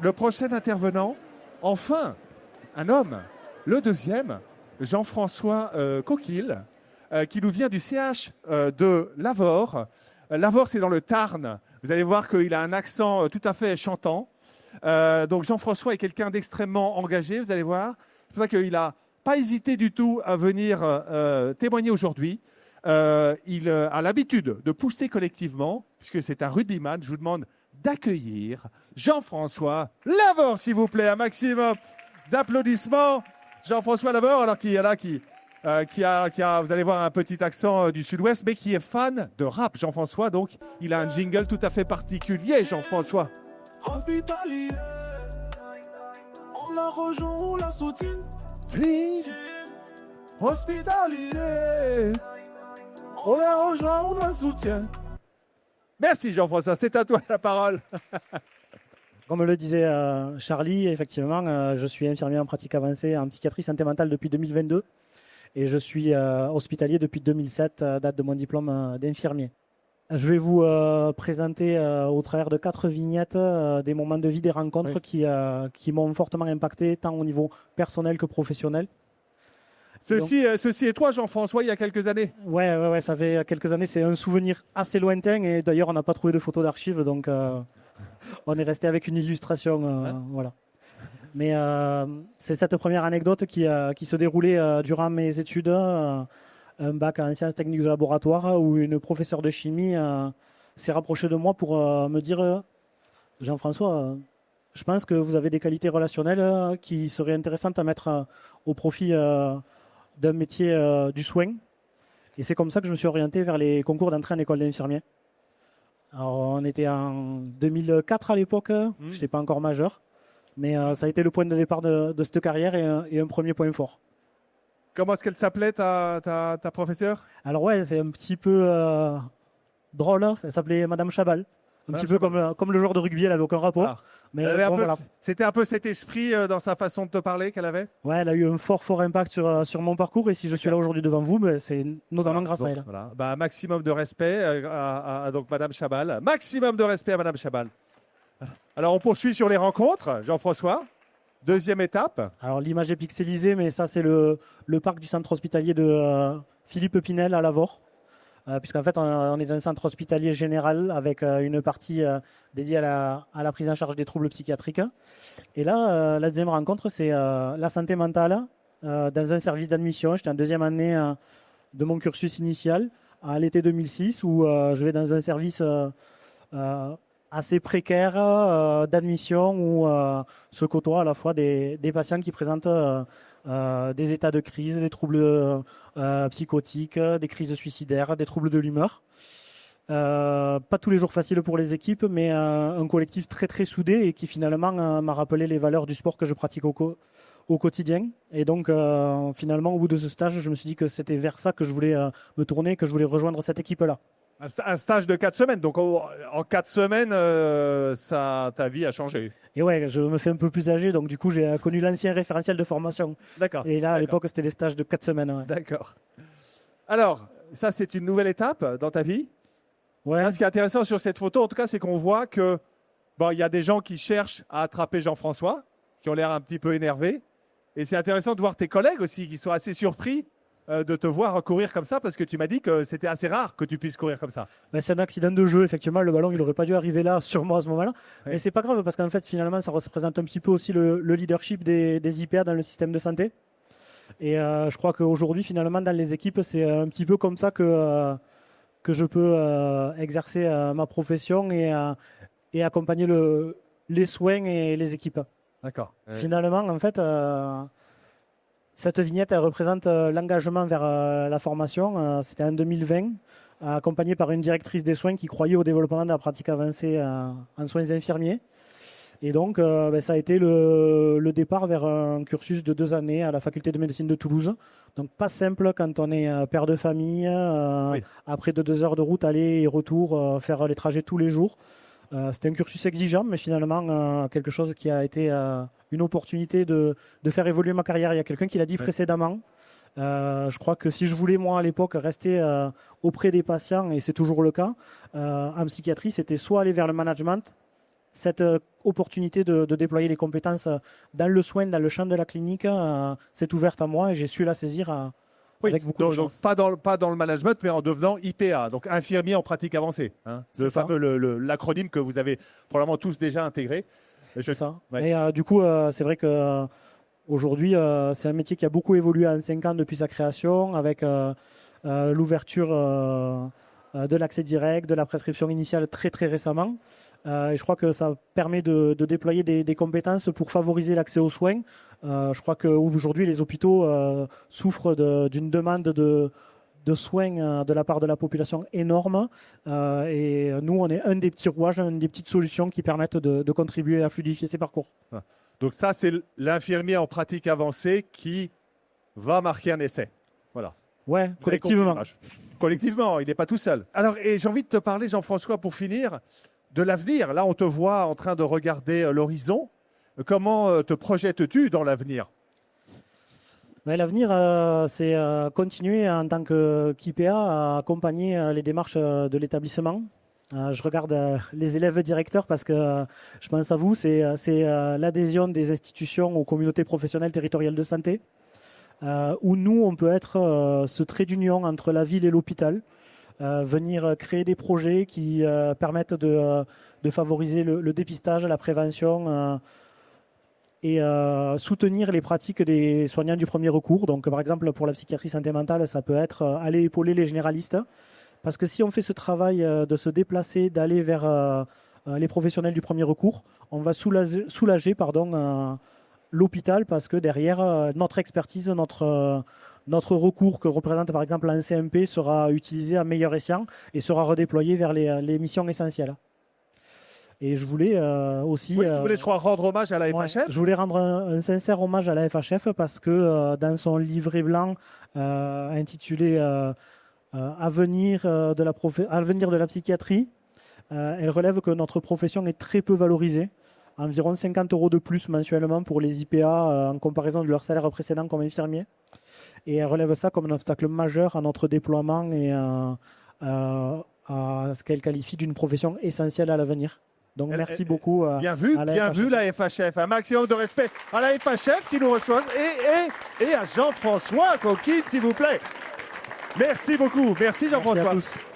le prochain intervenant, enfin, un homme, le deuxième, Jean-François Coquille, qui nous vient du CH de Lavore. Lavore, c'est dans le Tarn. Vous allez voir qu'il a un accent tout à fait chantant. Donc Jean-François est quelqu'un d'extrêmement engagé, vous allez voir. C'est pour ça qu'il n'a pas hésité du tout à venir témoigner aujourd'hui. Il a l'habitude de pousser collectivement, puisque c'est un rugbyman. Je vous demande d'accueillir Jean-François Lavore, s'il vous plaît, un maximum d'applaudissements. Jean-François Lavore, alors qui a, vous allez voir, un petit accent du sud-ouest, mais qui est fan de rap, Jean-François. Donc, il a un jingle tout à fait particulier, Jean-François. Hospitalier, on la rejoint, on la soutient. Hospitalier, on la rejoint, on la soutient. Merci Jean-François, c'est à toi la parole. Comme le disait Charlie, effectivement, je suis infirmier en pratique avancée en psychiatrie santé mentale depuis 2022 et je suis hospitalier depuis 2007, date de mon diplôme d'infirmier. Je vais vous présenter au travers de 4 vignettes des moments de vie, des rencontres qui m'ont fortement impacté tant au niveau personnel que professionnel. Ceci est toi, Jean-François, il y a quelques années. Ouais, ça fait quelques années. C'est un souvenir assez lointain et d'ailleurs, on n'a pas trouvé de photos d'archives, donc on est resté avec une illustration. Voilà. Mais c'est cette première anecdote qui se déroulait durant mes études, un bac en sciences techniques de laboratoire, où une professeure de chimie s'est rapprochée de moi pour me dire Jean-François, je pense que vous avez des qualités relationnelles qui seraient intéressantes à mettre au profit d'un métier du soin. Et c'est comme ça que je me suis orienté vers les concours d'entrée en école d'infirmier. Alors, on était en 2004 à l'époque, je n'étais pas encore majeur, mais ça a été le point de départ de cette carrière et un premier point fort. Comment est-ce qu'elle s'appelait, ta professeure? Alors ouais, c'est un petit peu drôle, hein. Ça s'appelait Madame Chabal. Un petit peu comme le joueur de rugby, elle n'avait aucun rapport. Ah. Mais voilà. C'était un peu cet esprit dans sa façon de te parler qu'elle avait? Ouais, elle a eu un fort impact sur mon parcours. Et si je suis là aujourd'hui devant vous, c'est notamment grâce à elle. Voilà. Maximum de respect à donc Madame Chabal. Maximum de respect à Madame Chabal. Alors, on poursuit sur les rencontres. Jean-François, deuxième étape. Alors, l'image est pixelisée, mais ça, c'est le parc du centre hospitalier de Philippe Pinel à Lavore. Puisqu'en fait, on est un centre hospitalier général avec une partie dédiée à la prise en charge des troubles psychiatriques. Et là, la deuxième rencontre, c'est la santé mentale dans un service d'admission. J'étais en deuxième année de mon cursus initial à l'été 2006 où je vais dans un service assez précaire d'admission où se côtoient à la fois des patients qui présentent des états de crise, des troubles psychotiques, des crises suicidaires, des troubles de l'humeur. Pas tous les jours faciles pour les équipes, mais un collectif très soudé et qui finalement m'a rappelé les valeurs du sport que je pratique au quotidien. Et donc finalement, au bout de ce stage, je me suis dit que c'était vers ça que je voulais me tourner, que je voulais rejoindre cette équipe-là. Un stage de 4 semaines. Donc, en 4 semaines, ta vie a changé. Et ouais, je me fais un peu plus âgé. Donc, du coup, j'ai connu l'ancien référentiel de formation. D'accord. Et là, à l'époque, c'était des stages de 4 semaines. Ouais. D'accord. Alors, ça, c'est une nouvelle étape dans ta vie. Ouais. Là, ce qui est intéressant sur cette photo, en tout cas, c'est qu'on voit que il y a des gens qui cherchent à attraper Jean-François, qui ont l'air un petit peu énervés. Et c'est intéressant de voir tes collègues aussi, qui sont assez surpris de te voir courir comme ça, parce que tu m'as dit que c'était assez rare que tu puisses courir comme ça. Ben, c'est un accident de jeu, effectivement. Le ballon, il n'aurait pas dû arriver là, sur moi, à ce moment-là. Ouais. Mais c'est pas grave, parce qu'en fait, finalement, ça représente un petit peu aussi le leadership des IPA dans le système de santé. Et je crois qu'aujourd'hui, finalement, dans les équipes, c'est un petit peu comme ça que je peux exercer ma profession et accompagner les soins et les équipes. D'accord. Finalement, en fait, cette vignette, elle représente l'engagement vers la formation. C'était en 2020, accompagné par une directrice des soins qui croyait au développement de la pratique avancée en soins infirmiers. Et donc, ça a été le départ vers un cursus de 2 années à la faculté de médecine de Toulouse. Donc, pas simple quand on est père de famille, oui. Après de 2 heures de route, aller et retour, faire les trajets tous les jours. C'était un cursus exigeant, mais finalement, quelque chose qui a été une opportunité de faire évoluer ma carrière. Il y a quelqu'un qui l'a dit précédemment. Je crois que si je voulais, moi, à l'époque, rester auprès des patients, et c'est toujours le cas, en psychiatrie, c'était soit aller vers le management, cette opportunité de déployer les compétences dans le soin, dans le champ de la clinique, s'est ouverte à moi et j'ai su la saisir avec beaucoup de chance. Donc pas dans le management, mais en devenant IPA, donc infirmier en pratique avancée. Hein, l'acronyme que vous avez probablement tous déjà intégré. C'est ça. Ouais. Et du coup, c'est vrai que aujourd'hui, c'est un métier qui a beaucoup évolué en 5 ans depuis sa création, avec l'ouverture de l'accès direct, de la prescription initiale très très récemment. Et je crois que ça permet de déployer des compétences pour favoriser l'accès aux soins. Je crois qu'aujourd'hui, les hôpitaux souffrent d'une demande de soins de la part de la population énorme. Et nous, on est un des petits rouages, une des petites solutions qui permettent de contribuer à fluidifier ces parcours. Donc ça, c'est l'infirmier en pratique avancée qui va marquer un essai. Voilà. Ouais, collectivement. Collectivement, il n'est pas tout seul. Alors, et j'ai envie de te parler, Jean-François, pour finir, de l'avenir. Là, on te voit en train de regarder l'horizon. Comment te projettes-tu dans l'avenir ? L'avenir, c'est continuer en tant qu'IPA à accompagner les démarches de l'établissement. Je regarde les élèves directeurs parce que je pense à vous, c'est l'adhésion des institutions aux communautés professionnelles territoriales de santé, où nous, on peut être ce trait d'union entre la ville et l'hôpital, venir créer des projets qui permettent de favoriser le dépistage, la prévention et soutenir les pratiques des soignants du premier recours. Donc, par exemple, pour la psychiatrie santé mentale, ça peut être aller épauler les généralistes. Parce que si on fait ce travail de se déplacer, d'aller vers les professionnels du premier recours, on va soulager l'hôpital parce que derrière, notre expertise, notre recours que représente par exemple un CMP sera utilisé à meilleur escient et sera redéployé vers les missions essentielles. Et je voulais aussi... Oui, tu voulais, je crois, rendre hommage à la FHF. Ouais, je voulais rendre un sincère hommage à la FHF parce que dans son livret blanc intitulé Avenir de la psychiatrie, elle relève que notre profession est très peu valorisée. Environ 50 € de plus mensuellement pour les IPA en comparaison de leur salaire précédent comme infirmier. Et elle relève ça comme un obstacle majeur à notre déploiement et à ce qu'elle qualifie d'une profession essentielle à l'avenir. Donc merci beaucoup bien vu la FHF. Un maximum de respect à la FHF qui nous reçoit et à Jean-François Coquille, s'il vous plaît. Merci beaucoup. Merci Jean-François. Merci à tous.